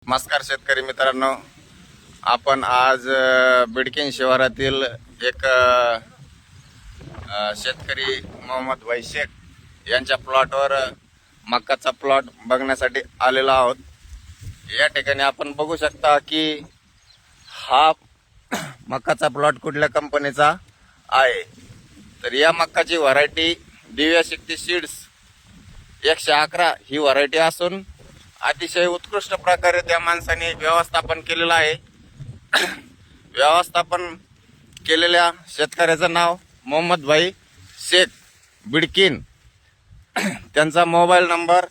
नमस्कार शेतकरी मित्रांनो, आपण आज बिडकीन शिवारातील एक शेतकरी मोहम्मद भाई शेख यांच्या प्लॉटवर मक्काचा प्लॉट बघण्यासाठी आलेलो आहोत। या ठिकाणी आपण बघू शकता की हा मक्काचा प्लॉट कुठल्या कंपनीचा आहे। तर या मक्काची व्हरायटी दिव्या शक्ती सीड्स 111 ही व्हरायटी असून अतिशय उत्कृष्ट प्रकारे त्या माणसाने व्यवस्थापन केलेलं आहे। व्यवस्थापन केलेल्या शेतकऱ्याचं नाव मोहम्मद भाई शेख बिडकीन। त्यांचा मोबाईल नंबर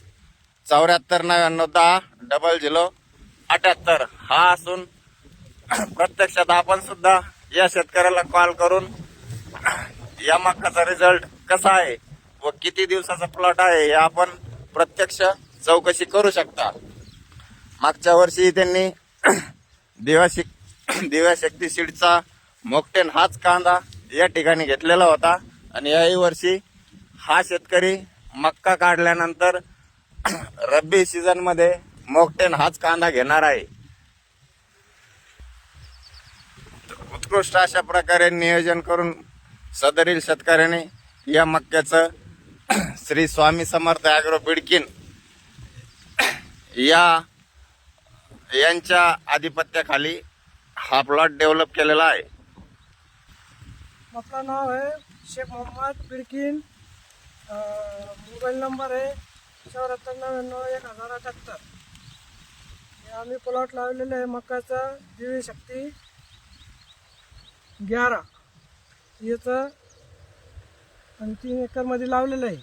7499100078 हा असून प्रत्यक्षात आपण सुद्धा या शेतकऱ्याला कॉल करून या मक्काचा रिझल्ट कसा आहे व किती दिवसाचा प्लॉट आहे हे आपण प्रत्यक्ष चौकशी करू शकता। मागच्या वर्षी त्यांनी दिव्या शक्ती सीडचा मोकटेन हाच कांदा या ठिकाणी घेतलेला होता आणि याही वर्षी हा शेतकरी मक्का काढल्यानंतर रब्बी सीझन मध्ये मोकटेन हाच कांदा घेणार आहे। उत्कृष्ट अशा प्रकारे नियोजन करून सदरील शेतकऱ्याने या मक्याचं श्री स्वामी समर्थ ॲग्रो बिडकीन यांच्या आधिपत्याखाली हा प्लॉट डेव्हलप केलेला आहे। आपलं नाव आहे शेख मोहम्मद बिडकीन। मोबाईल नंबर आहे 74991078। आम्ही प्लॉट लावलेला आहे मक्काचा दिव्य शक्ती 11 याचं आणि 3 एकरमध्ये लावलेलं आहे।